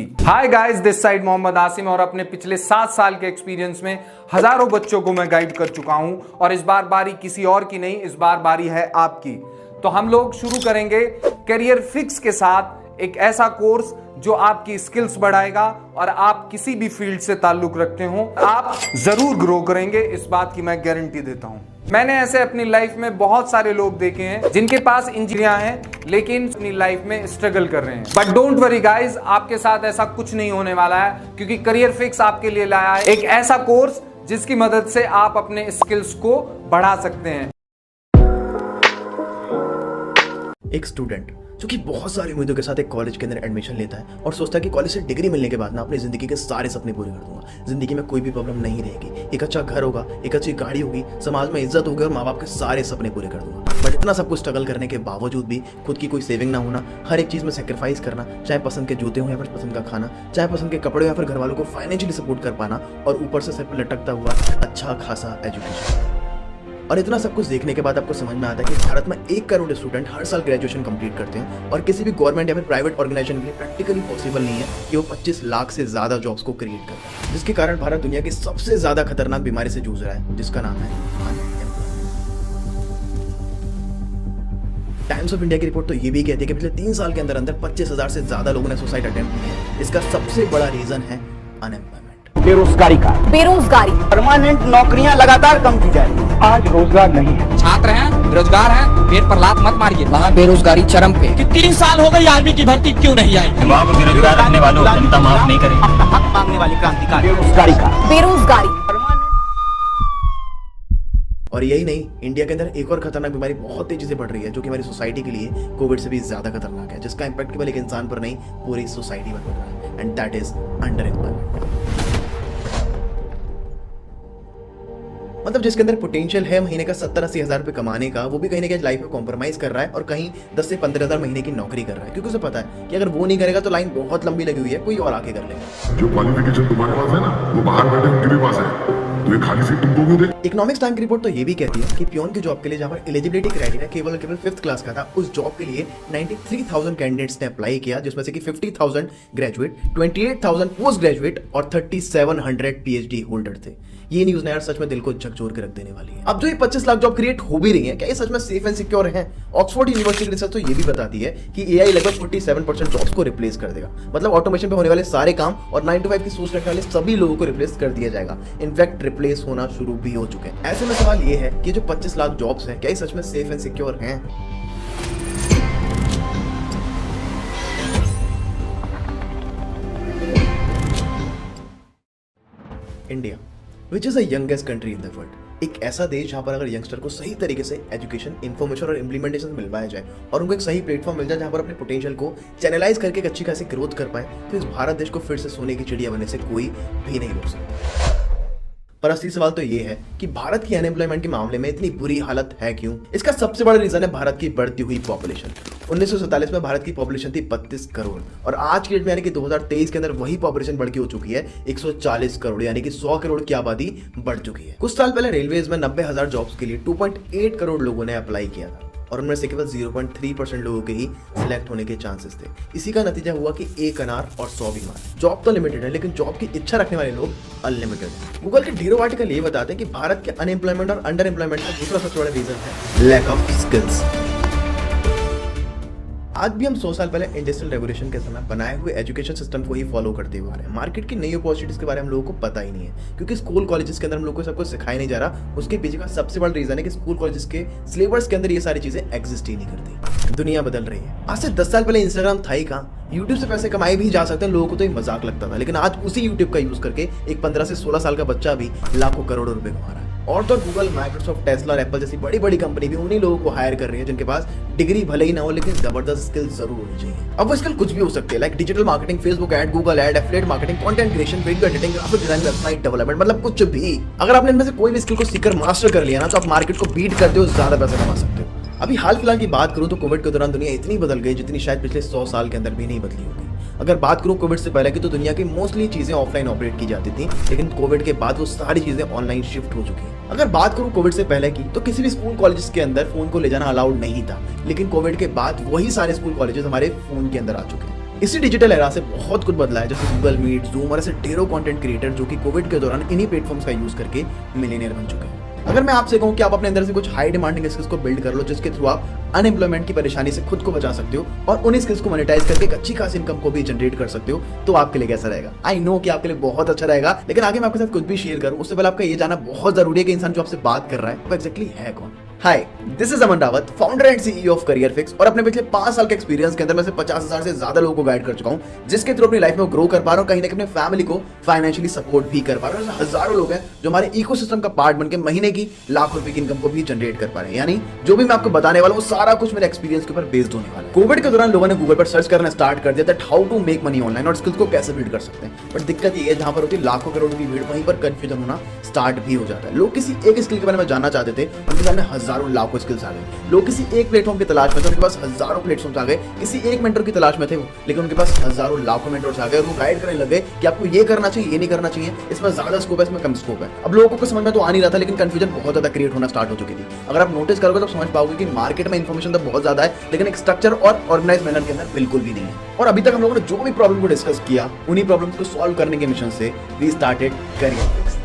Hi guys, this side Mohammad Asim और अपने पिछले 7 साल के एक्सपीरियंस में हजारों बच्चों को मैं गाइड कर चुका हूं और इस बार बारी किसी और की नहीं, इस बार बारी है आपकी। तो हम लोग शुरू करेंगे करियर फिक्स के साथ एक ऐसा कोर्स जो आपकी स्किल्स बढ़ाएगा और आप किसी भी फील्ड से ताल्लुक रखते हो आप जरूर ग्रो करेंगे, इस बात की मैं गारंटी देता हूं। मैंने ऐसे अपनी लाइफ में बहुत सारे लोग देखे हैं जिनके पास इंजीनियरिंग हैं लेकिन अपनी लाइफ में स्ट्रगल कर रहे हैं। बट डोंट वरी गाइस, आपके साथ ऐसा कुछ नहीं होने वाला है, क्योंकि करियर फिक्स आपके लिए लाया है एक ऐसा कोर्स जिसकी मदद से आप अपने स्किल्स को बढ़ा सकते हैं। एक स्टूडेंट जो कि बहुत सारी उम्मीदों के साथ एक कॉलेज के अंदर एडमिशन लेता है और सोचता है कि कॉलेज से डिग्री मिलने के बाद ना अपनी जिंदगी के सारे सपने पूरे कर दूंगा, जिंदगी में कोई भी प्रॉब्लम नहीं रहेगी, एक अच्छा घर होगा, एक अच्छी गाड़ी होगी, समाज में इज्जत होगी और माँ बाप के सारे सपने पूरे कर दूंगा। बट इतना सब कुछ स्ट्रगल करने के बावजूद भी खुद की कोई सेविंग ना होना, हर एक चीज में सेक्रीफाइस करना, चाहे पसंद के जूते हो या फिर पसंद का खाना, चाहे पसंद के कपड़े या फिर घर वालों को फाइनेंशियली सपोर्ट कर पाना और ऊपर से सिर पर लटकता हुआ अच्छा खासा एजुकेशन। और इतना सब कुछ देखने के बाद आपको समझ में आता है कि भारत में 1 करोड़ स्टूडेंट हर साल ग्रेजुएशन कंप्लीट करते हैं और किसी भी गवर्नमेंट या फिर प्राइवेट ऑर्गेनाइजेशन के लिए प्रैक्टिकली पॉसिबल नहीं है कि वो 25 लाख से ज्यादा जॉब्स को क्रिएट करे, जिसके कारण भारत दुनिया की सबसे ज्यादा खतरनाक बीमारी से जूझ रहा है, जिसका नाम है टाइम्स ऑफ इंडिया की रिपोर्ट तो ये भी कहती है कि पिछले 3 साल के अंदर 25,000 से ज्यादा लोगों ने सुसाइड अटेम्प्ट किए हैं। इसका सबसे बड़ा रीजन है अनएम्प्लॉयमेंट, बेरोजगारी का। बेरोजगारी, परमानेंट नौकरियां लगातार कम की जा रही है। आज रोजगार नहीं है, छात्र हैं, बेरोजगार हैं, पेट पर लात मत मारिए, वहाँ बेरोजगारी चरम पे। कि 3 साल हो गई आर्मी की भर्ती क्यों नहीं आई? बेरोजगार रहने वालों को जनता माफ नहीं करेगी। अपना हक मांगने वाली क्रांतिकारी बेरोजगारी का। बेरोजगारी। और यही नहीं, इंडिया के अंदर एक और खतरनाक बीमारी बहुत तेजी से बढ़ रही है जो कि हमारी सोसाइटी के लिए कोविड से भी ज्यादा खतरनाक है, जिसका इंपैक्ट केवल एक इंसान पर नहीं पूरी सोसाइटी पर पड़ रहा है, and that is under employment. मतलब जिसके अंदर पोटेंशियल है महीने का 70-80 हज़ार रुपए कमाने का, वो भी कहीं ना कहीं लाइफ में कॉम्प्रोमाइज कर रहा है और कहीं 10 से 15 हज़ार महीने की नौकरी कर रहा है, क्योंकि उसे पता है कि अगर वो नहीं करेगा तो लाइन बहुत लंबी लगी हुई है, कोई और आके कर लेगा। जो क्वालिफिकेशन तुम्हारे पास है ना, वो बाहर बैठे उनके भी पास है, तो ये खाली सीट तुमको क्यों दे? इकोनॉमिक्स टाइम की रिपोर्ट तो ये भी कहती है कि पियोन की जॉब के लिए जहां पर एलिजिबिलिटी क्राइटेरिया केवल और केवल 5th क्लास का था, उस जॉब के लिए 93,000 कैंडिडेट्स ने अप्लाई किया, जिसमें से कि 50,000 ग्रेजुएट, 28,000 पोस्ट ग्रेजुएट और 3700 पीएचडी होल्डर थे। ये न्यूज ना यार सच में दिल को झकझोर के रख देने वाली है। अब जो ये 25 लाख जॉब क्रिएट हो भी रही है, क्या ये सच में सेफ एंड सिक्योर है? ऑक्सफोर्ड यूनिवर्सिटी की रिसर्च तो ये भी बताती है कि एआई लगभग 47% जॉब्स को रिप्लेस कर देगा। मतलब ऑटोमेशन पे होने वाले सारे काम और 9 to 5 की सोच रखने वाले सभी लोगों को रिप्लेस कर दिया जाएगा। इनफैक्ट रिप्लेस होना शुरू भी हो चुके हैं। ऐसे में सवाल ये है कि जो 25 लाख जॉब्स हैं, क्या ये सच में सेफ एंड सिक्योर हैं? India which is the youngest country in the world, एक ऐसा देश जहां पर अगर यंगस्टर को सही तरीके से एजुकेशन, इन्फॉर्मेशन और इम्प्लीमेंटेशन मिलवाया जाए और उनको एक सही प्लेटफॉर्म मिल जाए जहां पर अपने पोटेंशियल को चैनलाइज करके एक अच्छी खासी ग्रोथ कर पाए, तो इस भारत देश को फिर से सोने की चिड़िया बनने से कोई भी नहीं रोक सकता। पर असली सवाल तो ये है कि भारत की अनएम्प्लॉयमेंट के मामले में इतनी बुरी हालत है क्यों? इसका सबसे बड़ा रीजन है भारत की बढ़ती हुई पॉपुलेशन। 1947 में भारत की पॉपुलेशन थी 32 करोड़ और आज की डेट में यानी कि 2023 के अंदर वही पॉपुलेशन बढ़ के हो चुकी है 140 करोड़, यानी कि 100 करोड़ की आबादी बढ़ चुकी है। कुछ साल पहले रेलवेज में 90,000 जॉब्स के लिए 2.8 करोड़ लोगों ने अप्लाई किया था और उनमें से केवल 0.3% लोगों के ही सिलेक्ट होने के चांसेस थे। इसी का नतीजा हुआ कि 1 अनार और 100 बीमार। जॉब तो लिमिटेड है, लेकिन जॉब की इच्छा रखने वाले लोग अनलिमिटेड हैं। गूगल के ढेरों आर्टिकल ये बताते हैं कि भारत के अनएम्प्लॉयमेंट और अंडर एम्प्लॉयमेंट का दूसरा सबसे बड़ा रीजन है लैक ऑफ स्किल्स। आज भी हम 100 साल पहले इंडस्ट्रियल रेवोल्यूशन के समय बनाए हुए एजुकेशन सिस्टम को ही फॉलो करते हुए आ रहे हैं। मार्केट की नई अपॉर्चुनिटीज के बारे में हम लोगों को पता ही नहीं है, क्योंकि स्कूल कॉलेजेस के अंदर हम लोग को सब कुछ सिखाया नहीं जा रहा। उसके पीछे का सबसे बड़ा रीजन है कि स्कूल कॉलेजेस के सिलेबस के अंदर ये सारी चीजें एग्जिस्ट ही नहीं करती। दुनिया बदल रही है। आज से 10 साल पहले इंस्टाग्राम था ही कहाँ, यूट्यूब से पैसे कमाए भी जा सकते हैं, लोगों को तो ये मजाक लगता था, लेकिन आज उसी यूट्यूब का यूज करके एक 15 से 16 साल का बच्चा भी लाखों करोड़ों रुपए कमा रहा है। और तो गूगल, माइक्रोसॉफ्ट, टेस्ला और एप्पल जैसी बड़ी बड़ी कंपनी भी उन्हीं लोगों को हायर कर रही है जिनके पास डिग्री भले ही ना हो, लेकिन जबरदस्त स्किल जरूर होनी चाहिए। अब वो स्किल कुछ भी हो सकती है, like digital marketing, Facebook ad, Google ad, affiliate marketing, content creation, video editing, graphic design, website development, मतलब कुछ भी। अगर आपने इनमें से कोई भी स्किल को सीखकर मास्टर कर लिया ना, तो आप मार्केट को बीट करते हो, ज्यादा पैसा कमा सकते हो। अभी हाल फिलहाल की बात करूं तो कोविड के दौरान दुनिया इतनी बदल गई जितनी शायद पिछले 100 साल के अंदर भी नहीं बदली होगी। अगर बात करूं कोविड से पहले की, तो दुनिया की मोस्टली चीजें ऑफलाइन ऑपरेट की जाती थी, लेकिन कोविड के बाद वो सारी चीजें ऑनलाइन शिफ्ट हो चुकी हैं। अगर बात करूं कोविड से पहले की, तो किसी भी स्कूल कॉलेजेस के अंदर फोन को ले जाना अलाउड नहीं था, लेकिन कोविड के बाद वही सारे स्कूल कॉलेजेस हमारे फोन के अंदर आ चुके हैं। इसी डिजिटल एरा से बहुत कुछ बदला है, जैसे गूगल मीट, जूम और ऐसे ढेरों कंटेंट क्रिएटर जो कि कोविड के दौरान इन्हीं प्लेटफॉर्म्स का यूज करके मिलियनेयर बन चुके हैं। अगर मैं आपसे कहूं कि आप अपने अंदर से कुछ हाई डिमांडिंग स्किल्स को बिल्ड कर लो जिसके थ्रू आप अनएम्प्लॉयमेंट की परेशानी से खुद को बचा सकते हो और उन स्किल्स को मोनेटाइज करके एक अच्छी खासी इनकम को भी जनरेट कर सकते हो, तो आपके लिए कैसा रहेगा? आई नो कि आपके लिए बहुत अच्छा रहेगा, लेकिन आगे मैं आपके साथ कुछ भी शेयर करूं उससे पहले आपका ये जानना बहुत जरूरी है कि इंसान जो आपसे बात कर रहा है वो एक्जेक्टली है कौन। Hi, this is Aman Rawat, founder and CEO of Career Fix, और अपने पिछले 5 साल के एक्सपीरियंस के अंदर मैं से 50,000 से ज्यादा लोगों को गाइड कर चुका हूं, जिसके थ्रू अपनी लाइफ में ग्रो कर पा रहा हूं, कहीं ना कहीं अपने फैमिली को फाइनेंशियली सपोर्ट भी कर पा रहा हूं। हजारों लोग हैं जो हमारे इकोसिस्टम का पार्ट बनकर महीने की लाखों रुपए की इनकम को भी जनरेट कर पा रहे हैं। यानी जो भी मैं आपको बताने वाला हूं वो सारा कुछ मेरे एक्सपीरियंस के ऊपर बेस्ड होने वाला है। कोविड के दौरान लोगों ने गूगल पर सर्च करना स्टार्ट कर दिया that how to make money online और स्किल्स को कैसे बिल्ड कर सकते हैं। बट दिक्कत ये है जहां पर होती है लाखों करोड़ की भीड़, वहीं पर कंफ्यूजन होना स्टार्ट भी हो जाता है। लोग किसी एक स्किल के बारे में जानना चाहते थे, उनके सामने हजारों लाखों स्किल्स आ गए। लोग किसी एक प्लेटफॉर्म की तलाश में थे, उनके पास हजारों प्लेटफॉर्म्स आ गए। किसी एक मेंटर की तलाश में थे लेकिन उनके पास हजारों लाखों मेंटर्स आ गए और वो गाइड करने लगे कि आपको ये करना चाहिए, ये नहीं करना चाहिए, इसमें ज्यादा स्कोप है, इसमें कम स्कोप है। अब लोगों को समझ में तो आ नहीं रहा था, लेकिन कंफ्यूजन बहुत ज्यादा क्रिएट होना स्टार्ट हो चुकी थी। अगर आप नोटिस करोगे तो समझ पाओगे कि मार्केट में इंफॉर्मेशन तो बहुत ज्यादा है, लेकिन एक स्ट्रक्चर और ऑर्गेनाइज मैनर के अंदर बिल्कुल भी नहीं है। और अभी तक हम लोगों ने जो भी प्रॉब्लम को डिस्कस किया, उन्हीं प्रॉब्लम्स को सॉल्व करने के मिशन से वी स्टार्टेड करियर फिक्स।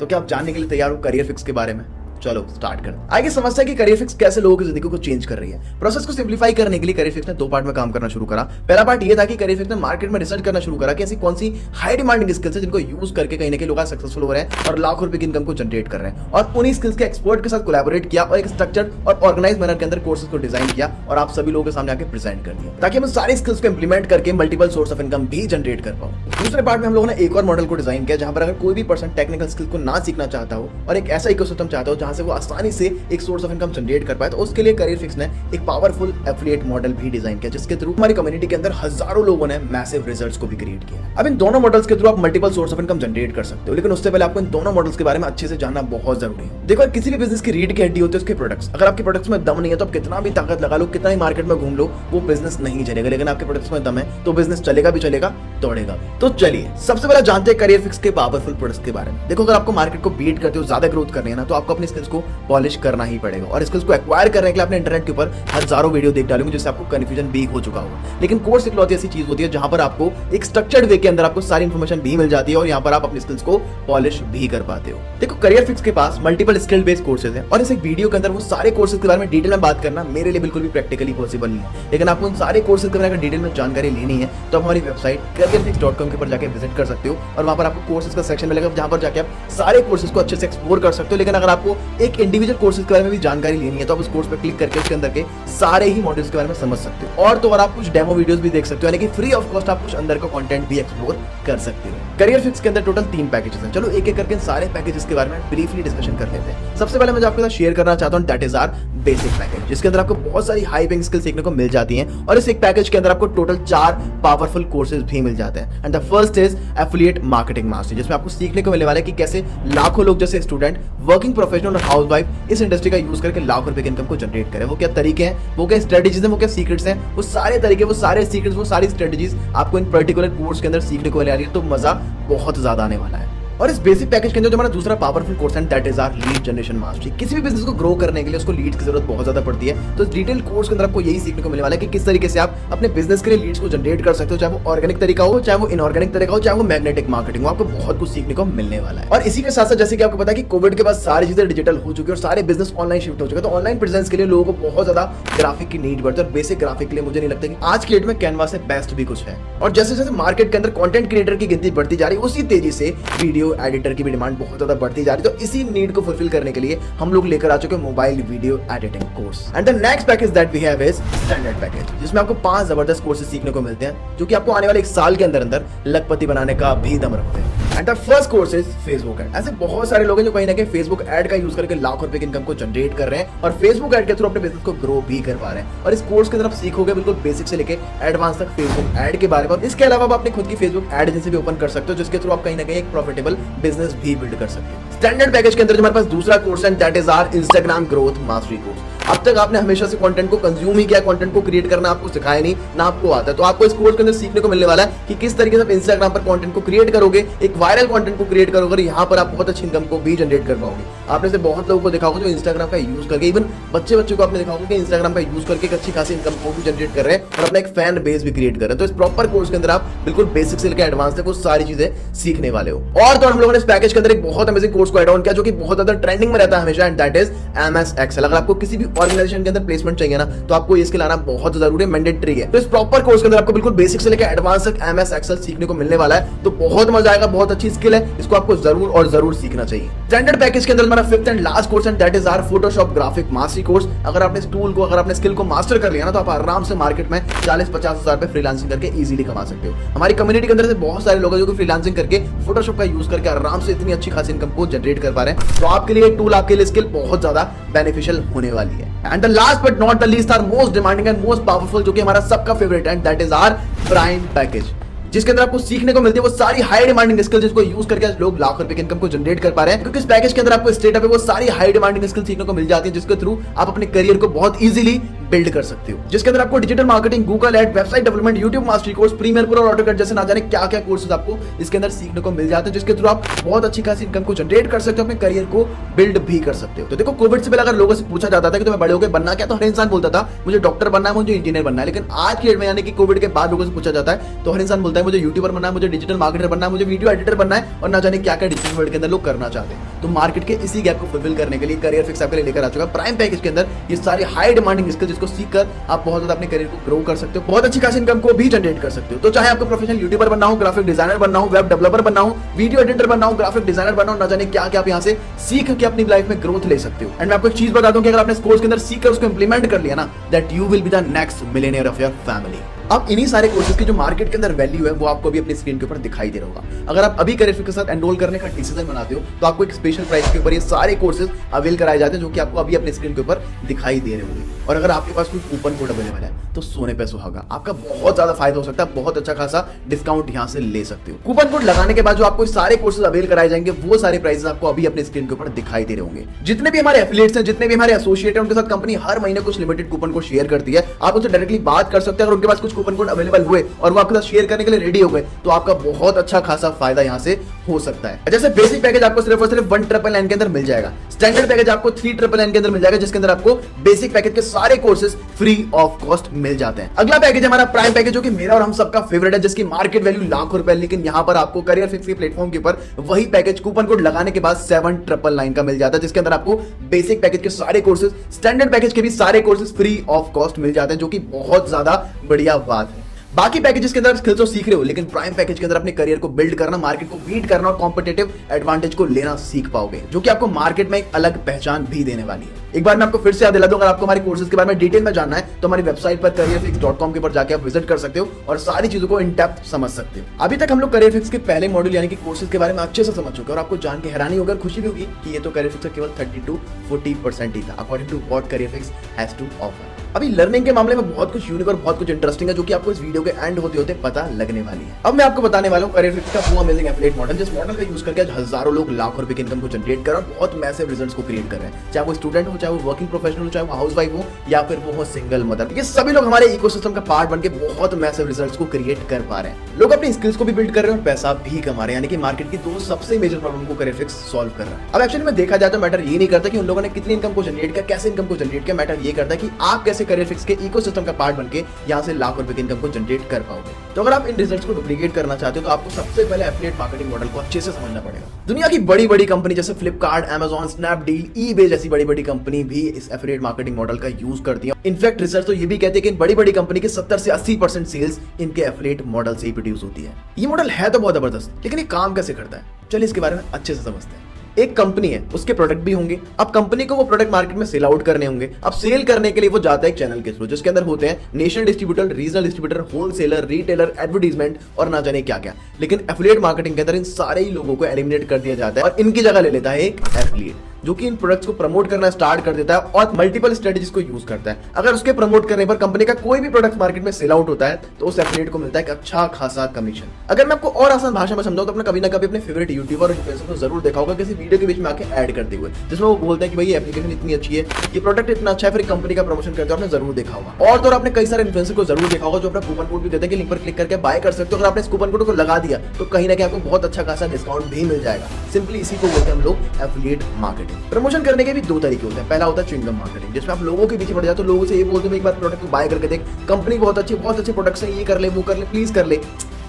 तो क्या आप जानने के लिए तैयार हो करियर फिक्स के बारे में? चलो स्टार्ट कर। आगे समझते हैं कि करियर फिक्स कैसे लोगों की जिंदगी को चेंज कर रही है। प्रोसेस को सिंप्लीफाई करने के लिए करियर फिक्स ने 2 पार्ट में काम करना शुरू करा। पहला पार्ट ये था कि करियर फिक्स ने मार्केट में रिसर्च करना शुरू करा कि ऐसी कौन सी हाई डिमांडिंग स्किल्स है जिनको यूज करके कहीं ना कहीं लोग सक्सेसफुल हो रहे हैं और लाखों रुपए की इनकम को जनरेट कर रहे हैं, और उन्हीं स्किल्स के एक्सपर्ट के साथ कोलैबोरेट किया और एक स्ट्रक्चर्ड और ऑर्गेनाइज मैनर के अंदर कोर्सेज को डिजाइन किया और आप सभी लोगों के सामने आके प्रेजेंट कर दिया ताकि हम सारी स्किल्स को इंप्लीमेंट करके मल्टीपल सोर्स ऑफ इनकम भी जनरेट कर पाओ। दूसरे पार्ट में हम लोगों ने एक और मॉडल को डिजाइन किया जहां पर अगर कोई भी पर्सन टेक्निकल स्किल्स को ना सीखना चाहता हो और एक ऐसा इकोसिस्टम चाहता हो जहां से वो आसानी से एक सोर्स ऑफ इनकम जनरेट कर पाए, तो उसके लिए करियर फिक्स ने एक पावरफुल एफिलिएट मॉडल भी डिजाइन किया जिसके थ्रू हमारी कम्युनिटी के अंदर हजारों लोगों ने मैसिव रिजल्ट्स को भी क्रिएट किया। अब इन दोनों मॉडल्स के थ्रू आप multiple source of income generate कर सकते हो, लेकिन उससे पहले आपको इन दोनों मॉडल्स के बारे में अच्छे से जानना बहुत जरूरी है। देखो, किसी भी बिजनेस की रीढ़ की हड्डी होती है उसके प्रोडक्ट्स। अगर आपके प्रोडक्ट्स में दम नहीं है तो आप कितना भी ताकत लगा लो, कितना ही मार्केट में घूम लो, वो बिजनेस नहीं चलेगा। लेकिन आपके प्रोडक्ट्स में दम है तो बिजनेस चलेगा भी चलेगा, दौड़ेगा भी। तो चलिए सबसे पहले जानते हैं करियर फिक्स के पावरफुल प्रोडक्ट्स के बारे में। देखो, अगर आपको मार्केट को बीट करते हो, ज्यादा ग्रोथ करनी है ना, तो आपको अपनी स्किल्स को पॉलिश करना ही पड़ेगा। और स्किल्स को एक्वायर करने के लिए अपने इंटरनेट के ऊपर हजारों वीडियो देख डालूंगी जिससे आपको कंफ्यूजन भी हो चुका होगा। लेकिन कोर्स इकलौती ऐसी चीज होती है जहां पर आपको एक स्ट्रक्चर्ड वे के अंदर आपको सारी इंफॉर्मेशन भी मिल जाती है और यहां पर आप अपनी स्किल्स को पॉलिश भी कर पाते हो। देखो, करियर फिक्स के पास मल्टीपल स्किल बेस्ड कोर्सेज हैं और इस एक वीडियो के अंदर वो सारे कोर्सेज के बारे में डिटेल में बात करना मेरे लिए बिल्कुल भी प्रैक्टिकली पॉसिबल नहीं है। लेकिन आपको उन सारे कोर्सेज के बारे में डिटेल में जानकारी लेनी है तो आप हमारी वेबसाइट careerfix.com के ऊपर जाकर विजिट कर सकते हो और वहां पर आपको कोर्सेज का सेक्शन मिलेगा जहां पर जाके आप सारे कोर्सेज को अच्छे से एक्सप्लोर कर सकते हो। लेकिन अगर आपको एक इंडिविजुअल कोर्सेज के बारे में भी जानकारी लेनी है तो आप उस कोर्स पर क्लिक करके उसके अंदर के सारे ही मॉड्यूल्स के बारे में समझ सकते हो। और तो और आप कुछ डेमो वीडियोस भी देख सकते हो, यानी कि फ्री ऑफ कॉस्ट आप कुछ अंदर का कंटेंट भी एक्सप्लोर कर सकते हो। करियर फिक्स के अंदर टोटल 3 पैकेजेस हैं। चलो एक एक करके सारे पैकेजेस के बारे में ब्रीफली डिस्कशन कर लेते हैं। सबसे पहले मैं आपके साथ शेयर करना चाहता हूं that is our basic package, जिसके अंदर आपको बहुत सारी हाई पेइंग स्किल सीखने को मिल जाती हैं और इस एक पैकेज के अंदर आपको टोटल 4 पावरफुल कोर्सेज भी मिल जाते हैं। And the first is affiliate marketing mastery, जिसमें आपको सीखने को मिलने वाला है कि कैसे लाखों लोग जैसे स्टूडेंट, वर्किंग प्रोफेशनल और हाउसवाइफ इस इंडस्ट्री का यूज करके लाखों रुपए की इनकम को जनरेट करें। वो क्या तरीके हैं, वो क्या स्ट्रेटेजीज हैं, वो क्या सीक्रेट्स हैं, वो सारे तरीके, वो सारे सीक्रेट्स, वो सारी स्ट्रेटेजीज आपको इन पर्टिकुलर कोर्स के अंदर सीखने को मिलने वाली है। तो मजा बहुत ज्यादा आने वाला है। और इस बेसिक पैकेज के अंदर जो हमारा दूसरा पावरफुल कोर्स है that is our lead generation mastery. किसी भी बिजनेस को ग्रो करने के लिए उसको लीड्स की जरूरत बहुत ज्यादा पड़ती है। तो इस डिटेल कोर्स के अंदर आपको यही सीखने को मिलने वाला है कि किस तरीके से आप अपने बिजनेस के लिए लीड्स को जनरेट कर सकते हो, चाहे वो ऑर्गेनिक तरीका हो, चाहे वो इनऑर्गेनिक तरीका हो, चाहे वो मैग्नेटिक मार्केटिंग हो। आपको बहुत कुछ सीखने को मिलने वाला है। और इसी के साथ साथ जैसे कि आपको पता है कि कोविड के बाद सारी चीजें डिजिटल हो चुकी है और सारे बिजनेस ऑनलाइन शिफ्ट हो चुके हैं, तो ऑनलाइन प्रेजेंस के लिए लोगों को बहुत ज्यादा ग्राफिक की नीड बढ़ती है। और बेसिक ग्राफिक के लिए मुझे नहीं लगता कि आज की डेट में कैनवा से बेस्ट भी कुछ है। और जैसे जैसे मार्केट के अंदर कंटेंट क्रिएटर की गिनती बढ़ती जा रही है, उसी तेजी से वीडियो एडिटर की भी डिमांड बहुत ज्यादा बढ़ती जा रही है। तो इसी नीड को फुलफिल करने के लिए हम लोग लेकर आ चुके हैं mobile video editing course. And the next package that we have is standard package, जिसमें आपको 5 जबरदस्त कोर्सेज सीखने को मिलते हैं जो कि आपको आने वाले 1 साल के अंदर अंदर लखपति बनाने का भी दम रखते हैं। And the first course is Facebook ad. ऐसे बहुत सारे लोग हैं जो कहीं ना कहीं फेसबुक एड का यूज करके लाखों रुपए की इनकम को जनरेट कर रहे हैं और फेसबुक एड के थ्रू अपने बिजनेस को ग्रो भी कर पा रहे हैं। और इस कोर्स के अंदर आप सीखोगे बिल्कुल बेसिक से लेके एडवांस तक फेसबुक एड के बारे में। इसके अलावा आप अपनी खुद की फेसबुक एड एजेंसी भी ओपन कर सकते हो जिसके थ्रू आप कहीं ना कहीं एक प्रॉफिटेबल बिजनेस भी बिल्ड कर सकते हो। स्टैंडर्ड पैकेज के अंदर जो हमारे पास दूसरा कोर्स है that is our Instagram growth mastery course. अब तक आपने हमेशा से कंटेंट को कंज्यूम ही किया, कंटेंट को क्रिएट करना आपको सिखाया नहीं, ना आपको आता है। तो आपको इस कोर्स के अंदर सीखने को मिलने वाला है कि किस तरीके से आप इंस्टाग्राम पर कंटेंट को क्रिएट करोगे, एक वायरल कंटेंट को क्रिएट करोगे और यहाँ पर आप बहुत अच्छी इनकम को भी जनरेट कर पाओगे। आपने से बहुत लोगों को देखा होगा जो इंस्टाग्राम का यूज करके, इवन बच्चे को आपने देखा होगा कि इंस्टाग्राम का यूज करके एक अच्छी खासी इनकम को भी जनरेट कर रहे हैं और अपना एक फैन बेस भी क्रिएट कर रहे हैं। तो इस प्रॉपर कोर्स के अंदर आप बिल्कुल बेसिक से लेकर एडवांस तक वो सारी चीजें सीखने वाले हो। और तो हम लोगों ने इस पैकेज के अंदर एक बहुत अमेजिंग कोर्स को ऐड ऑन किया जो कि बहुत ज्यादा ट्रेंडिंग में रहता है हमेशा, and that is MS Excel। अगर आपको किसी भी ऑर्गेनाइजेशन के अंदर प्लेसमेंट चाहिए ना, तो आपको ये स्किल आना बहुत जरूरी है, मैंडेटरी है। तो इस प्रॉपर कोर्स के अंदर आपको बिल्कुल बेसिक से लेकर एडवांस तक MS Excel सीखने को मिलने वाला है। तो बहुत मजा आएगा, बहुत अच्छी स्किल है, इसको आपको जरूर और जरूर सीखना चाहिए। स्टैंडर्ड पैकेज के अंदर हमारा 5th and last course and that is our Photoshop graphic mastery course. अगर आपने इस टूल को, अगर आपने स्किल को मास्टर कर लिया ना, तो आप आराम से मार्केट में 40-50 हजार रुपए फ्रीलांसिंग करके इजीली कमा सकते हो। हमारी कम्युनिटी के अंदर से बहुत सारे लोग हैं जो कि फ्रीलांसिंग करके फोटोशॉप का यूज करके आराम से इतनी अच्छी खासी इनकम को जनरेट कर पा रहे हैं। तो आपके लिए टूल, आपके लिए स्किल बहुत ज्यादा बेनिफिशियल होने वाली है। And the last but not the least or most demanding and most powerful, जो कि हमारा सबका फेवरेट है, and that is our prime package, जिसके अंदर आपको सीखने को मिलती है वो सारी हाई डिमांडिंग स्किल्स जिसको यूज करके आज लोग लाखों रुपए की इनकम को जनरेट कर पा रहे हैं। क्योंकि इस पैकेज के अंदर आपको स्ट्रेट अप वो सारी हाई डिमांडिंग स्किल्स सीखने को मिल जाती है, जिसके थ्रू आप अपने करियर को बहुत इजीली बिल्ड कर सकते हो। जिसके अंदर आपको digital marketing, Google ad, website development, YouTube mastery course, Premiere Pro और ऑटोकैड जैसे ना जाने क्या क्या कोर्सेज आपको इसके अंदर सीखने को मिल जाते हैं, जिसके थ्रू आप बहुत अच्छी खासी इनकम को जनरेट कर सकते हो, अपने करियर को बिल्ड भी कर सकते हो। तो देखो, कोविड से पहले अगर लोगों से पूछा जाता था कि तुम्हें बड़े होकर बनना क्या, तो हर इंसान बोलता था मुझे डॉक्टर बनना है, मुझे इंजीनियर बनना है। लेकिन आज की डेट में, यानी कि कोविड के बाद लोगों से पूछा जाता है तो हर इंसान बोलता है मुझे यूट्यूबर बनना है, मुझे डिजिटल मार्केटर बनना है, मुझे वीडियो एडिटर बनना है, और ना जाने क्या क्या डिजिटल वर्ल्ड के अंदर लोग करना चाहते हैं। तो मार्केट के इसी गैप को फुलफिल करने के लिए करियर फिक्स आपके लिए लेकर आ चुका है प्राइम पैकेज के अंदर ये सारी हाई डिमांडिंग स्किल, जिसको सीखकर आप बहुत ज्यादा अपने करियर को ग्रो कर सकते हो, बहुत अच्छी खासी इनकम को भी जनरेट कर सकते हो। तो चाहे आपको प्रोफेशनल यूट्यूबर बनना हो, ग्राफिक डिजाइनर बनना हो, वेब डेवलपर बनना हो, वीडियो एडिटर बनना हो, ग्राफिक डिजाइनर बनना हो, ना जाने क्या क्या आप यहाँ से सीख के अपनी लाइफ में ग्रोथ ले सकते हो। एंड मैं आपको एक चीज बता दूं कि अगर आपने इस कोर्स के अंदर सीख कर उसको इंप्लीमेंट कर लिया ना, that you will be the next millionaire of your family. अब इन्हीं सारे कोर्सेज की जो मार्केट के अंदर वैल्यू है वो आपको अभी अपनी स्क्रीन के ऊपर दिखाई दे रहा होगा। अगर आप अभी करियर फिक्स के साथ एनरोल करने का डिसीजन बनाते हो तो आपको एक स्पेशल प्राइस के ऊपर ये सारे कोर्सेज अवेल कराए जाते हैं, जो कि आपको अभी अपनी स्क्रीन के ऊपर दिखाई दे रहे होंगे। और अगर आपके पास कोई कूपन कोड अवेलेबल है तो सोने पे सुहागा, आपका बहुत ज्यादा फायदा हो सकता है, बहुत अच्छा खासा डिस्काउंट यहाँ से ले सकते हो। कूपन कोड लगाने के बाद जो आपको सारे कोर्सेज अवेल कराए जाएंगे वो सारे प्राइसेस आपको अभी अपने स्क्रीन के ऊपर दिखाई दे रहे होंगे। जितने भी हमारे एफिलिएट्स हैं, जितने भी हमारे एसोसिएट हैं, उनके साथ कंपनी हर महीने कुछ लिमिटेड कूपन कोड शेयर करती है। आप उनसे डायरेक्टली बात कर सकते हैं। अगर उनके पास कुछ कूपन कोड अवेलेबल हुए और वो आपके साथ शेयर करने के लिए रेडी हो गए तो आपका बहुत अच्छा खासा फायदा यहाँ से हो सकता है। जैसे बेसिक पैकेज आपको सिर्फ और सिर्फ 1,999 के अंदर मिल जाएगा, स्टैंडर्ड पैकेज आपको 3,999 के अंदर मिल जाएगा, जिसके अंदर आपको बेसिक पैकेज के सारे कोर्सेज फ्री ऑफ कॉस्ट मिल जाते हैं। अगला पैकेज हमारा प्राइम पैकेज, जो कि मेरा और हम सबका फेवरेट है, जिसकी मार्केट वैल्यू लाखों रुपए, लेकिन यहाँ पर आपको करियर फिक्स के प्लेटफॉर्म के ऊपर वही पैकेज कूपन कोड लगाने के बाद 7,999 का मिल जाता है, जिसके अंदर आपको बेसिक पैकेज के सारे कोर्सेज, स्टैंडर्ड पैकेज के भी सारे कोर्सेज फ्री ऑफ कॉस्ट मिल जाते हैं, जो कि बहुत ज्यादा बढ़िया बात है। बाकी पैकेजेस के अंदर स्किल्स तो सीख रहे हो, लेकिन प्राइम पैकेज के अंदर अपने करियर को बिल्ड करना, मार्केट को बीट करना और कॉम्पिटिटिव एडवांटेज को लेना सीख पाओगे, जो कि आपको मार्केट में एक अलग पहचान भी देने वाली है। एक बार मैं आपको फिर से याद दिला दूं, अगर आपको हमारे कोर्सेज के बारे में डिटेल में जानना है तो हमारी वेबसाइट पर careerfix.com के ऊपर जाके आप विजिट कर सकते हो और सारी चीजों को इन डेप्थ समझ सकते हो। अभी तक हम लोग करियर फिक्स के पहले मॉड्यूल यानी कि कोर्सेज के बारे में अच्छे से समझ चुके हैं और आपको जान के हैरानी होगी, खुशी भी होगी कि ये तो करियर फिक्स का केवल 30-40% ही था, according to what Career Fix has to offer. अभी लर्निंग के मामले में बहुत कुछ यूनिक और बहुत कुछ इंटरेस्टिंग है, जो कि आपको इस वीडियो के एंड होते होते पता लगने वाली है। अब मैं आपको बताने वाला हूं करियर फिक्स का वो अमेजिंग एफिलिएट मॉडल, जिस मॉडल का यूज करके आज हजारों लोग लाखों रुपए की इनकम को जनरेट कर रहे हैं, बहुत मैसिव रिजल्ट्स को क्रिएट कर रहे हैं। चाहे वो स्टूडेंट हो, चाहे वो वर्किंग प्रोफेशनल हो, चाहे वो हाउसवाइफ हो, या फिर वो हो सिंगल मदर, ये सभी लोग हमारे इकोसिस्टम का पार्ट बनके बहुत मैसिव रिजल्ट्स को क्रिएट कर पा रहे हैं। लोग अपनी स्किल्स को भी बिल्ड कर रहे हैं और पैसा भी कमा रहे हैं, यानी कि मार्केट की दो सबसे मेजर प्रॉब्लम को करियर फिक्स सॉल्व कर रहा है। अब एक्चुअली में देखा जाए तो मैटर ये नहीं करता कि उन लोगों ने कितनी इनकम को जनरेट किया, कैसे इनकम को जनरेट किया, मैटर ये करता है कि आप कैसे करियर फिक्स के इकोसिस्टम का पार्ट बनके यहाँ से लाखों रुपए की इनकम को जनरेट कर पाओगे। तो अगर आप इन रिजल्ट्स को डुप्लीकेट करना चाहते हो तो आपको सबसे पहले एफिलिएट मार्केटिंग मॉडल को अच्छे से समझना पड़ेगा। दुनिया की बड़ी बड़ी कंपनी जैसे फ्लिपकार्ट, अमेजॉन, स्नैपडील, ईबे जैसी बड़ी बड़ी कंपनी भी इस एफिलिएट मार्केटिंग मॉडल का यूज करती है। इनफैक्ट रिसर्च तो ये भी कहते हैं कि इन बड़ी बड़ी कंपनी के 70 से 80% सेल्स इनके एफिलिएट मॉडल से ही प्रोड्यूस होती है। ये मॉडल है तो बहुत जबरदस्त, लेकिन ये काम कैसे करता है, चलिए इसके बारे में अच्छे से समझते हैं। एक कंपनी है, उसके प्रोडक्ट भी होंगे। अब कंपनी को वो प्रोडक्ट मार्केट में सेल आउट करने होंगे। अब सेल करने के लिए वो जाता है एक चैनल के थ्रू, जिसके अंदर होते हैं national distributor, regional distributor, wholesaler, retailer, advertisement और ना जाने क्या क्या। लेकिन एफिलिएट मार्केटिंग के अंदर इन सारे ही लोगों को एलिमिनेट कर दिया जाता है और इनकी जगह ले लेता है एक एफिलिएट। जो कि इन प्रोडक्ट्स को प्रमोट करना स्टार्ट कर देता है और मल्टीपल स्ट्रेटजीज को यूज करता है। अगर उसके प्रमोट करने पर कंपनी का कोई भी प्रोडक्ट मार्केट में सेल आउट होता है तो उस एफिलिएट को मिलता है एक अच्छा खासा कमीशन। अगर मैं आपको और आसान भाषा में समझाऊं तो अपना कभी ना कभी अपने फेवरेट यूट्यूबर और इन्फ्लुएंसर को जरूर देखा होगा किसी वीडियो के बीच में आके ऐड करते हुए, जिसमें वो बोलते हैं कि भाई ये एप्लीकेशन इतनी अच्छी है, ये प्रोडक्ट इतना अच्छा है, फिर कंपनी का प्रमोशन करते हैं। आपने जरूर देखा होगा। और तो आपने कई सारे इन्फ्लुएंसर को जरूर देखा होगा जो अपना कूपन कोड भी देते हैं कि लिंक पर क्लिक करके बाय कर सकते हो। अगर आपने इस कूपन कोड को लगा दिया तो कहीं ना कहीं आपको बहुत अच्छा खासा डिस्काउंट भी मिल जाएगा। सिंपली इसी को बोलते हैं हम लोग एफिलिएट मार्केटिंग। प्रमोशन करने के भी दो तरीके होते हैं। पहला होता है च्युइंगम मार्केटिंग, जिसमें आप लोगों के पीछे पड़ जाते हो, लोगों से ये बोलते हो एक बार प्रोडक्ट को बाय करके देख, कंपनी बहुत अच्छे प्रोडक्ट्स है, ये कर ले, वो कर ले, प्लीज कर ले।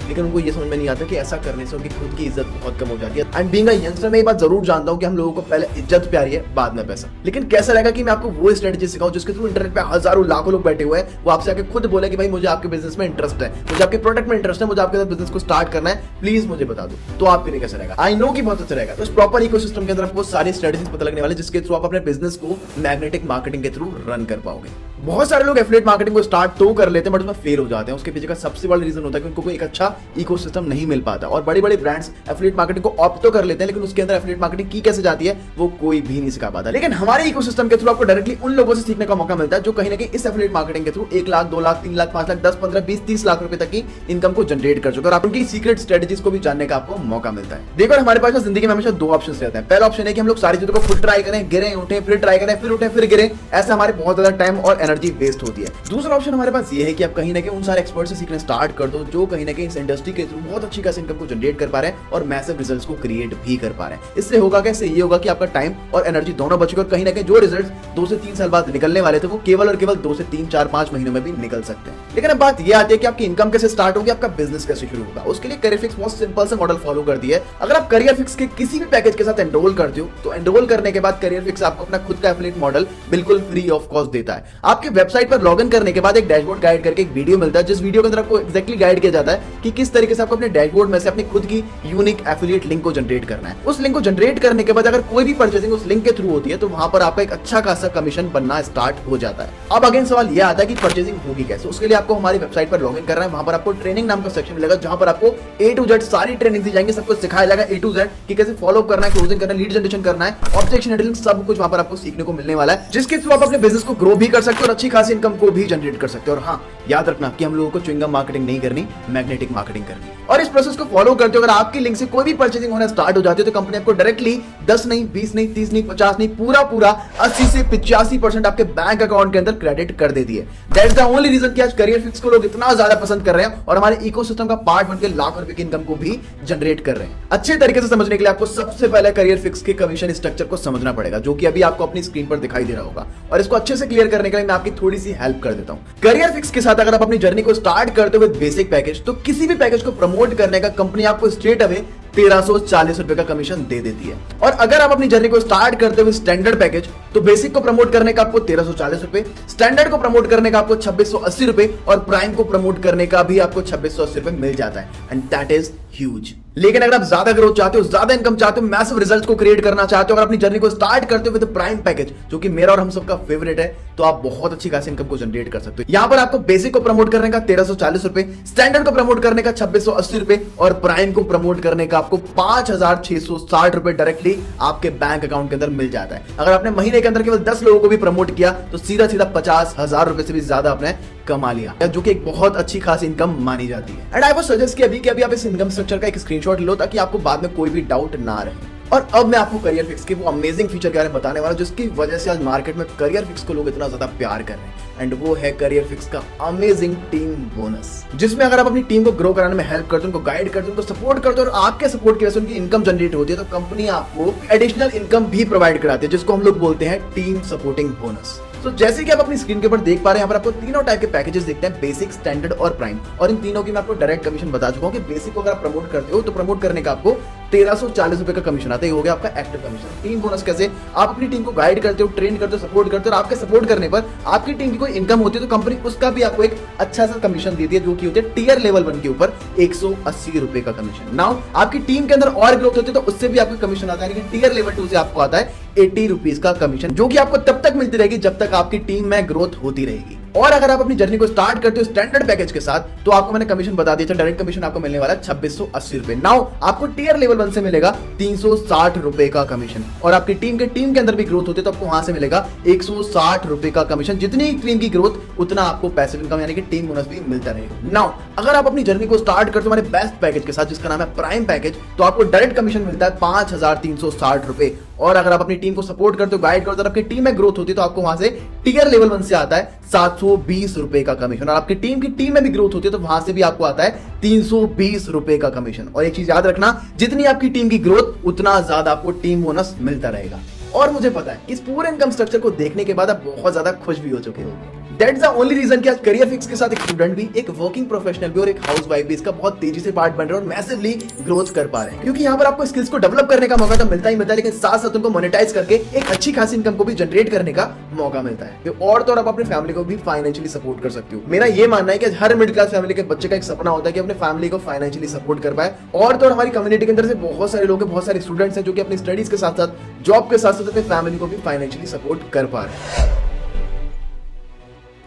लेकिन उनको ये समझ में नहीं आता कि ऐसा करने से उनकी खुद की इज्जत बहुत कम हो जाती है। एंड बीइंग अ यंगस्टर मैं ये बात जरूर जानता हूँ कि हम लोगों को पहले इज्जत प्यारी है, बाद में पैसा। लेकिन कैसा रहेगा कि मैं आपको वो स्ट्रेटजी सिखाऊं जिसके थ्रू इंटरनेट पे हजारों लाखों लोग बैठे हुए हैं, वो आपसे आके खुद बोले कि भाई मुझे आपके बिजनेस में इंटरेस्ट है, मुझे आपके प्रोडक्ट में इंटरेस्ट है, मुझे आपके साथ बिजनेस को स्टार्ट करना है, प्लीज मुझे बता दो। तो आपके लिए कैसा रहेगा? आई नो कि बहुत अच्छा रहेगा। तो इस प्रॉपर इकोसिस्टम के अंदर आपको सारी स्ट्रेटजीज पता लगने वाले जिसके थ्रू आप अपने बिजनेस को मैग्नेटिक मार्केटिंग के थ्रू रन कर पाओगे। बहुत सारे लोग एफिलिएट मार्केटिंग को स्टार्ट तो कर लेते हैं बट उसमें फेल हो जाते हैं। उसके पीछे का सबसे बड़ा रीजन होता है कि उनको कोई एक अच्छा इकोसिस्टम नहीं मिल पाता। और बड़े बड़े ब्रांड्स एफिलिएट मार्केटिंग को ऑप्ट तो कर लेते हैं, लेकिन उसके अंदर एफिलिएट मार्केटिंग की कैसे जाती है वो कोई भी नहीं सिखा पाता। लेकिन हमारे इकोसिस्टम के थ्रू आपको डायरेक्टली उन लोगों से सीखने का मौका मिलता है जो कहीं ना कहीं इस एफिलिएट मार्केटिंग के थ्रू 1 लाख, 2 लाख, 3 लाख, 5 लाख, 10, 15, 20, 30 लाख रुपए तक की इनकम को जनरेट कर चुके हैं और आप उनकी सीक्रेट स्ट्रेटजीज को भी जानने का आपको मौका मिलता है। देखो हमारे पास जिंदगी में हमेशा 2 ऑप्शन रहते हैं। पहला ऑप्शन है कि हम लोग सारी चीजों को खुद ट्राई करें, गिरे उठे, फिर ट्राई करें, फिर उठे, फिर गिरे। ऐसा हमारे बहुत ज्यादा टाइम और एनर्जी वेस्ट होती है। दूसरा ऑप्शन हमारे पास ये है कि आप कहीं ना कहीं उन सारे एक्सपर्ट से सीखना स्टार्ट कर दो जो कहीं ना कहीं इस इंडस्ट्री के थ्रू बहुत अच्छी खासी इनकम को जनरेट कर पा रहे हैं और मैसिव रिजल्ट्स को क्रिएट भी कर पा रहे हैं। इससे होगा कैसे? ये होगा कि आपका टाइम और एनर्जी दोनों बचेगा और कहीं ना कहीं जो रिजल्ट्स 2 से 3 साल बाद निकलने वाले थे वो केवल और केवल 2 से 3, 4, 5 महीनों में भी निकल सकते हैं। लेकिन अब बात ये आती है कि आपकी इनकम कैसे स्टार्ट होगी, आपका बिजनेस कैसे शुरू होगा। उसके लिए करियर फिक्स बहुत सिंपल सा मॉडल फॉलो कर दिया है। अगर आप करियर फिक्स के किसी भी पैकेज के साथ एनरोल करते हो तो एनरोल करने के बाद करियर फिक्स आपको अपना खुद का एफिलिएट मॉडल बिल्कुल फ्री ऑफ कॉस्ट देता है। आपके वेबसाइट पर लॉग इन करने के बाद एक डैशबोर्ड गाइड करके एक वीडियो मिलता है जिस वीडियो के अंदर आपको एक्जैक्टली गाइड किया जाता है कि किस तरीके से आपको अपने डैशबोर्ड में से अपनी खुद की यूनिक एफिलिएट लिंक को जनरेट करना है। उस लिंक को जनरेट करने के बाद अगर कोई भी परचेसिंग उस लिंक के थ्रू होती है तो वहां पर आपका एक अच्छा खासा कमीशन बनना स्टार्ट हो जाता है। अब अगेन सवाल यह आता है कि परचेसिंग होगी कैसे? उसके लिए आपको हमारी वेबसाइट पर लॉग इन करना है। वहां पर आपको ट्रेनिंग नाम का सेक्शन मिलेगा जहां पर आपको A to Z सारी ट्रेनिंग दी जाएंगी, सब कुछ सिखाया जाएगा A to Z कि कैसे फॉलो करना है, क्लोजिंग करना है, लीड जनरेशन करना है, ऑब्जेक्शन हैंडलिंग, सब कुछ वहां पर आपको सीखने को मिलने वाला है जिसके थ्रू आप अपने बिजनेस को ग्रो भी कर सकते हो और अच्छी खासी इनकम को भी जनरेट कर सकते हो। और हाँ, याद रखना कि हम लोगों को च्युइंगम मार्केटिंग नहीं करनी, मैग्नेटिक मार्केटिंग करनी। और इस प्रोसेस को फॉलो करते हो अगर आपकी लिंक से कोई भी परचेसिंग होना स्टार्ट हो जाती है तो कंपनी आपको डायरेक्टली 10 नहीं, 20 नहीं, 30 नहीं, 50 नहीं, पूरा 80 से 85% आपके बैंक अकाउंट के अंदर क्रेडिट कर देती है। दैट्स द ओनली रीजन कि आज करियर फिक्स को लोग इतना ज्यादा पसंद कर रहे हैं और हमारे इकोसिस्टम का पार्ट बनकर लाखों रुपए की इनकम को भी जनरेट कर रहे हैं। अच्छे तरीके से समझने के लिए आपको सबसे पहले करियर फिक्स के कमीशन स्ट्रक्चर को समझना पड़ेगा जो कि अभी आपको अपनी स्क्रीन पर दिखाई दे रहा होगा। और इसको अच्छे से क्लियर करने के लिए मैं आपकी थोड़ी सी हेल्प कर देता हूं। करियर फिक्स के साथ अगर आप अपनी जर्नी को स्टार्ट करते हो विद बेसिक पैकेज तो किसी भी पैकेज को प्रमोट करने का कंपनी आपको स्ट्रेट अवे 1340 रुपए का कमीशन दे देती है। और अगर आप अपनी जर्नी को स्टार्ट करते हुए स्टैंडर्ड पैकेज तो बेसिक को प्रमोट करने का आपको 1340 रुपए, स्टैंडर्ड को प्रमोट करने का आपको 2680 रुपए और प्राइम को प्रमोट करने का भी आपको 2680 रुपए मिल जाता है। And that is huge. लेकिन अगर आप ज्यादा ग्रोथ चाहते हो, ज्यादा इनकम चाहते हो, मैसिव रिजल्ट्स को क्रिएट करना चाहते हो, अगर अपनी जर्नी को स्टार्ट करते हो विद प्राइम पैकेज जो कि मेरा और हम सबका फेवरेट है, तो आप बहुत अच्छी खासी इनकम को जनरेट कर सकते हो। यहां पर आपको बेसिक को प्रमोट करने का 1340 रुपए, स्टैंडर्ड को प्रमोट करने का 2680 रुपए और प्राइम को प्रमोट करने का आपको 5660 रुपए डायरेक्टली आपके बैंक अकाउंट के अंदर मिल जाता है। अगर आपने महीने के अंदर केवल 10 लोगों को भी प्रमोट किया तो सीधा 50,000 रुपए से भी ज्यादा आपने कमा लिया, जो कि एक बहुत अच्छी खासी इनकम मानी जाती है। एंड आई वो सजेस्ट कि अभी आप इस इनकम स्ट्रक्चर का एक स्क्रीनशॉट लो ताकि आपको बाद में कोई भी डाउट ना रहे। और अब मैं आपको करियर फिक्स के वो अमेजिंग फीचर के बारे में बताने वाला हूं जिसकी वजह से आज मार्केट में करियर फिक्स को लोग इतना ज्यादा प्यार कर रहे हैं। एंड वो है करियर फिक्स का अमेजिंग टीम बोनस, जिसमें अगर आप अपनी टीम को ग्रो कराने में हेल्प करते हो, उनको गाइड करते हो, उनको सपोर्ट करते हो और आपके सपोर्ट की वजह से उनकी इनकम जनरेट होती है तो कंपनी आपको एडिशनल इनकम भी प्रोवाइड कराती है जिसको हम लोग बोलते हैं टीम सपोर्टिंग बोनस। तो जैसे कि आप अपनी स्क्रीन के ऊपर देख पा रहे हैं, यहाँ पर आपको तीनों टाइप के पैकेजेस दिखते हैं, बेसिक, स्टैंडर्ड और प्राइम। और इन तीनों की मैं आपको डायरेक्ट कमीशन बता चुका हूँ कि बेसिक को अगर आप प्रमोट करते हो तो प्रमोट करने का आपको 1340 रुपए का कमीशन आता है। हो गया आपका एक्टिव कमीशन। टीम बोनस कैसे? आप अपनी टीम को गाइड करते हो, ट्रेन करते हो, सपोर्ट करते हो और आपके सपोर्ट करने पर आपकी टीम की कोई इनकम होती है तो कंपनी उसका भी आपको एक अच्छा सा कमीशन देती है जो कि होते हैं टीयर लेवल 1 के ऊपर 180 रुपए का कमीशन। नाउ आपकी टीम के अंदर और ग्रोथ होती है तो उससे भी आपको कमीशन आता है, लेकिन टीयर लेवल 2 से आपको आता है 80 रुपीज का कमीशन जो कि आपको तब तक मिलती रहेगी जब तक आपकी टीम में ग्रोथ होती रहेगी। और अगर आप अपनी जर्नी को स्टार्ट करते हो स्टैंडर्ड पैकेज के साथ, तो आपको मैंने कमीशन बता दिया, डायरेक्ट कमीशन आपको मिलने वाला है 2680 रुपए। नाउ आपको टियर लेवल 1 से मिलेगा 360 रुपए का कमीशन, और आपकी टीम के अंदर भी ग्रोथ होती है तो आपको वहां से मिलेगा 160 रुपए का कमीशन। जितनी टीम की ग्रोथ उतना आपको पैसिव इनकम यानी कि टीम बोनस भी मिलता रहेगा। नाउ अगर आप अपनी जर्नी को स्टार्ट करते हो हमारे बेस्ट पैकेज के साथ जिसका नाम है प्राइम पैकेज, तो आपको डायरेक्ट कमीशन मिलता है 5360 रुपए। और अगर आप अपनी टीम को सपोर्ट करते हो, गाइड करते हो, आपकी टीम में ग्रोथ होती है तो आपको वहां से टियर लेवल 1 से आता है 720 रुपए का कमीशन, और आपकी टीम में भी ग्रोथ होती है तो वहां से भी आपको आता है 320 रुपए का कमीशन। और एक चीज याद रखना, जितनी आपकी टीम की ग्रोथ उतना ज्यादा आपको टीम बोनस मिलता रहेगा। और मुझे पता है इस पूरे इनकम स्ट्रक्चर को देखने के बाद आप बहुत ज्यादा खुश भी हो चुके होंगे। दैट्स द ओनली रीजन कि आज करियर फिक्स के साथ एक स्टूडेंट भी, एक वर्किंग प्रोफेशनल भी और एक हाउसवाइफ भी इसका बहुत तेजी से पार्ट बन रहे हैं और मैसिवली ग्रोथ कर पा रहे हैं। क्योंकि यहाँ पर आपको स्किल्स को डेवलप करने का मौका तो मिलता ही मिलता है, लेकिन साथ साथ उनको मोनेटाइज करके एक अच्छी खासी इनकम को भी जनरेट करने का मौका मिलता है। और तो आप अपने फैमिली को भी फाइनेंशियली सपोर्ट कर सकते हो। मेरा ये मानना है कि हर मिडिल क्लास फैमिली के बच्चे का एक सपना होता है कि अपने फैमिली को फाइनेंशियली सपोर्ट कर पाए। और तो हमारी कम्युनिटी के अंदर से बहुत सारे लोग हैं, बहुत सारे स्टूडेंट्स हैं जो कि अपनी स्टडीज के साथ साथ जॉब के साथ साथ अपने फैमिली को भी फाइनेंशियली सपोर्ट कर पा रहे हैं।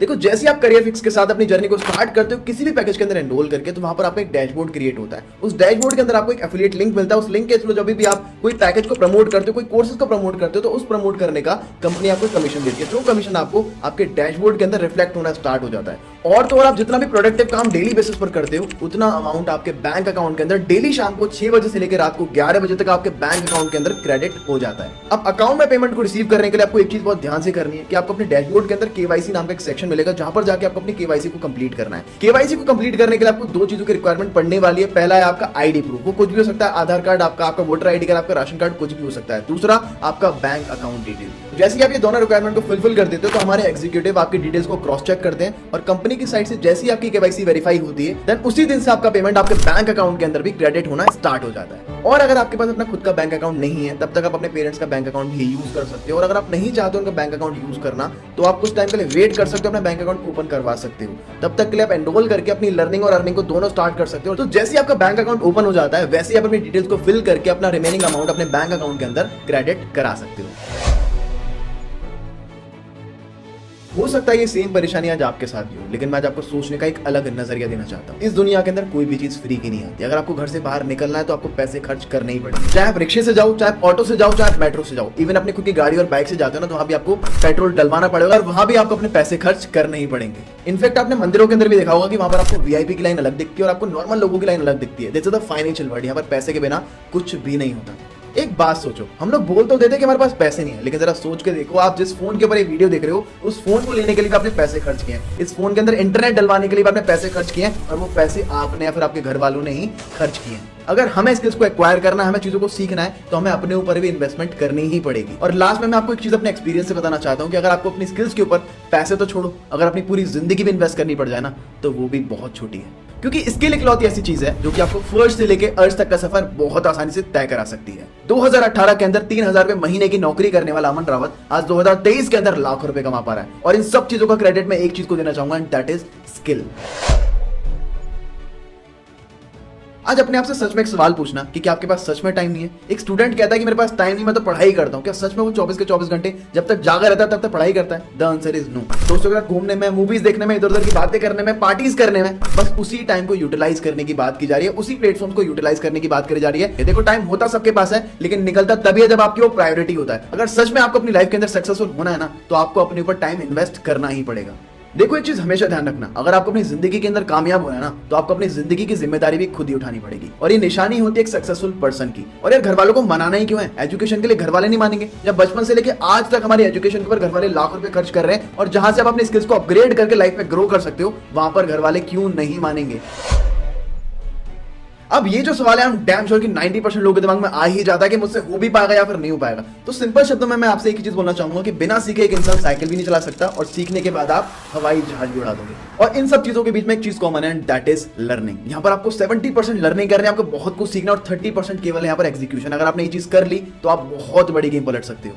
देखो, जैसे आप करियर फिक्स के साथ अपनी जर्नी को स्टार्ट करते हो किसी भी पैकेज के अंदर एनरोल करके, तो वहां पर आपका एक डैशबोर्ड क्रिएट होता है। उस डैशबोर्ड के अंदर आपको एक एफिलिएट लिंक मिलता है। उस लिंक के थ्रू जब भी आप कोई पैकेज को प्रमोट करते हो, कोई कोर्सेज को प्रमोट करते हो, तो उस प्रमोट करने का कंपनी आपको कमीशन देती है। तो कमीशन आपको आपके डैशबोर्ड के अंदर रिफ्लेक्ट होना स्टार्ट हो जाता है। और तो और आप जितना भी प्रोडक्टिव काम डेली बेसिस पर करते हो, उतना अमाउंट आपके बैंक अकाउंट के अंदर डेली शाम को 6 बजे से लेकर रात को 11 बजे तक आपके बैंक अकाउंट के अंदर क्रेडिट हो जाता है। अब अकाउंट में पेमेंट को रिसीव करने के लिए आपको एक चीज बहुत ध्यान से करनी है कि आपको अपने डैशबोर्ड के अंदर केवाईसी नाम का एक सेक्शन मिलेगा, जहां पर जाके आपको अपनी केवाईसी को कंप्लीट करना है। केवाईसी को कंप्लीट करने के लिए आपको 2 चीजों की रिक्वायरमेंट पड़ने वाली है। पहला है आपका आईडी प्रूफ, वो कुछ भी हो सकता है, आधार कार्ड आपका वोटर आईडी कार्ड, आपका राशन कार्ड, कुछ भी हो सकता है। दूसरा आपका बैंक अकाउंट डिटेल। जैसे ही आप ये दोनों रिक्वायरमेंट को फुलफिल कर देते हो, तो हमारे एग्जीक्यूटिव आपकी डिटेल्स को क्रॉस चेक करते हैं और कंपनी की साइड से जैसे ही आपकी केवाईसी वेरीफाई होती है, देन उसी दिन से आपका पेमेंट आपके बैंक अकाउंट के अंदर भी क्रेडिट होना स्टार्ट हो जाता है। और अगर आपके पास अपना खुद का बैंक अकाउंट नहीं है, तब तक आप अपने पेरेंट्स का बैंक अकाउंट भी यूज कर सकते हो। और अगर आप नहीं चाहते उनका बैंक अकाउंट यूज करना, तो आप कुछ टाइम के लिए वेट कर सकते हो, अपना बैंक अकाउंट ओपन करवा सकते हो। तब तक के लिए आप एनरोल करके अपनी लर्निंग और अर्निंग को दोनों स्टार्ट कर सकते हो। तो जैसे ही आपका बैंक अकाउंट ओपन हो जाता है, वैसे ही आप अपनी डिटेल्स को फिल करके अपना रिमेनिंग अमाउंट अपने बैंक अकाउंट के अंदर क्रेडिट करा सकते हो। हो सकता है ये सेम परेशानी आज आपके साथ भी हो, लेकिन मैं आज आपको सोचने का एक अलग नजरिया देना चाहता हूँ। इस दुनिया के अंदर कोई भी चीज फ्री की नहीं आती। अगर आपको घर से बाहर निकलना है तो आपको पैसे खर्च करने ही पड़ेंगे। चाहे आप रिक्शे से जाओ, चाहे आप ऑटो से जाओ, चाहे आप मेट्रो से जाओ, इवन अपनी खुद की गाड़ी और बाइक से जाते हो ना, तो वहां भी आपको पेट्रोल डलवाना पड़ेगा और वहां भी आपको अपने पैसे खर्च करने ही पड़ेंगे। इनफैक्ट आपने मंदिरों के अंदर भी देखा होगा कि वहां पर आपको वीआईपी की लाइन अलग दिखती है और आपको नॉर्मल लोगों की लाइन अलग दिखती है। This is the financial world. यहाँ पर पैसे के बिना कुछ भी नहीं होता। एक बात सोचो, हम लोग बोल तो देते कि हमारे पास पैसे नहीं है, लेकिन जरा सोच के देखो, आप जिस फोन के ऊपर ये वीडियो देख रहे हो, उस फोन को लेने के लिए भी आपने पैसे खर्च किए हैं। इस फोन के अंदर इंटरनेट डलवाने के लिए भी आपने पैसे खर्च किए हैं, और वो पैसे आपने या फिर आपके घर वालों ने ही खर्च किए हैं। अगर हमें स्किल्स को एक्वायर करना है, हमें चीजों को सीखना है, तो हमें अपने ऊपर भी इन्वेस्टमेंट करनी ही पड़ेगी। और लास्ट में मैं आपको एक चीज अपने एक्सपीरियंस से बताना चाहता हूं कि अगर आपको अपनी स्किल्स के ऊपर पैसे तो छोड़ो, अगर अपनी पूरी जिंदगी भी इन्वेस्ट करनी पड़ जाए ना, तो वो भी बहुत छोटी है। क्योंकि स्किल इकलौती ऐसी चीज है जो कि आपको फर्स्ट से लेके अर्ज तक का सफर बहुत आसानी से तय करा सकती है। 2018 के अंदर 3000 रुपए महीने की नौकरी करने वाला अमन रावत आज 2023 के अंदर लाखों रुपए कमा पा रहा है। और इन सब चीजों का क्रेडिट मैं एक चीज को देना चाहूंगा, एंड दैट इज स्किल। आज अपने आप से सच में एक सवाल पूछना कि क्या आपके पास सच में टाइम नहीं है। एक स्टूडेंट कहता है कि मेरे पास टाइम नहीं, मैं तो पढ़ाई करता हूं। क्या सच में वो 24 के 24 घंटे जब तक जागा रहता है तब तक पढ़ाई करता है? The answer is no. दोस्तों के साथ घूमने में, मूवीज देखने में, इधर उधर की बातें करने में, पार्टीज करने में, बस उसी टाइम को यूटिलाइज करने की बात की जा रही है, उसी प्लेटफॉर्म को यूटिलाइज करने की बात करी जा रही है। ये देखो, टाइम होता सबके पास है, लेकिन निकलता तभी है जब आपकी वो प्रायोरिटी होता है। अगर सच में आपको अपनी लाइफ के अंदर सक्सेसफुल होना है ना, तो आपको अपने ऊपर टाइम इन्वेस्ट करना ही पड़ेगा। देखो, एक चीज हमेशा ध्यान रखना, अगर आपको अपनी जिंदगी के अंदर कामयाब होना है ना, तो आपको अपनी जिंदगी की जिम्मेदारी भी खुद ही उठानी पड़ेगी। और ये निशानी होती है एक सक्सेसफुल पर्सन की। और यार, घर वालों को मनाना ही क्यों है? एजुकेशन के लिए घर वाले नहीं मानेंगे? जब बचपन से लेके आज तक हमारी एजुकेशन के ऊपर घर वाले लाखों रुपए खर्च कर रहे हैं, और जहां से आप अपने स्किल्स को अपग्रेड करके लाइफ में ग्रो कर सकते हो, वहां पर घर वाले क्यों नहीं मानेंगे? अब ये जो सवाल है, हम डैम श्योर कि 90% लोगों के दिमाग में आ ही जाता है कि मुझसे हो भी पाएगा या फिर नहीं हो पाएगा। तो सिंपल शब्दों में मैं आपसे एक ही चीज बोलना चाहूंगा कि बिना सीखे एक इंसान साइकिल भी नहीं चला सकता, और सीखने के बाद आप हवाई जहाज भी उड़ा दोगे। और इन सब चीजों के बीच में एक चीज कॉमन है, दैट इज लर्निंग। यहाँ पर आपको 70% लर्निंग करनी है, आपको बहुत कुछ सीखना, और 30% केवल यहाँ पर एग्जीक्यूशन। अगर आपने ये चीज कर ली तो आप बहुत बड़ी गेम पलट सकते हो।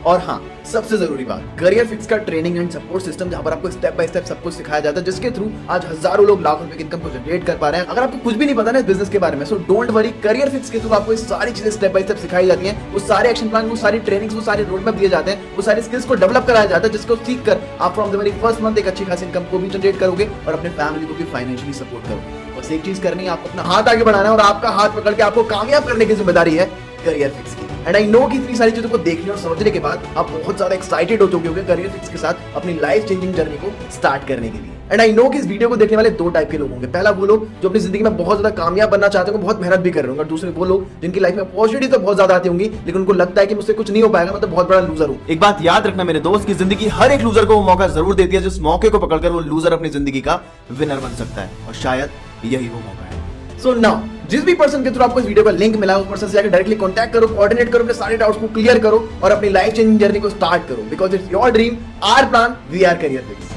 और हाँ, सबसे जरूरी बात, करियर फिक्स का ट्रेनिंग एंड सपोर्ट सिस्टम, जहां पर आपको स्टेप बाय स्टेप सब कुछ सिखाया जाता है, जिसके थ्रू आज हजारों लोग लाखों रुपए की इनकम को जनरेट कर पा रहे हैं। अगर आपको कुछ भी नहीं पता ना इस बिजनेस के बारे में, so don't worry, career fix के थ्रू आपको ये सारी चीजें स्टेप बाय स्टेप सिखाई जाती हैं। वो सारे एक्शन प्लान, वो सारी ट्रेनिंग्स, वो सारे रोड मैप दिए जाते हैं, वो सारी स्किल्स को डेवलप कराया जाता है, जिसको सीख कर आप from the very first month एक अच्छी खासी इनकम को भी जनरेट करोगे और अपने फैमिली को भी फाइनेंशियली सपोर्ट करोगे। बस एक चीज करनी है, आपको अपना हाथ आगे बढ़ाना है और आपका हाथ पकड़ के आपको कामयाब करने की जिम्मेदारी है करियर फिक्स की। एंड आई नो कि इतनी सारी चीजों को देखने और समझने के बाद आप बहुत ज्यादा एक्साइटेड हो चुके होंगे करियर फिक्स के साथ अपनी लाइफ चेंजिंग जर्नी को स्टार्ट करने के लिए। एंड आई नो कि इस वीडियो को देखने वाले दो टाइप के लोग होंगे। पहला वो लोग जो अपनी जिंदगी में बहुत ज्यादा कामयाब बनना चाहते हैं, बहुत मेहनत भी कर रहे होंगे, और दूसरे वो लोग जिनकी लाइफ में अपॉर्चुनिटी तो बहुत ज्यादा आती होंगी, लेकिन उनको लगता है कि मुझसे कुछ नहीं हो पाएगा, मैं तो बहुत बड़ा लूजर हूँ। एक बात याद रखना मेरे दोस्त, की जिंदगी हर एक लूजर को वो मौका जरूर देती है जिस मौके को पकड़कर वो लूजर अपनी जिंदगी का विनर बन सकता है, और शायद यही वो मौका है। सो नाउ जिस भी पर्सन के थ्रू आपको इस वीडियो का लिंक मिला है, उस पर्सन से जाकर डायरेक्टली कांटेक्ट करो, कोऑर्डिनेट करो, अपने सारे डाउट्स को क्लियर करो और अपनी लाइफ चेंजिंग जर्नी को स्टार्ट करो, because it's your dream, our plan, we are Career fix.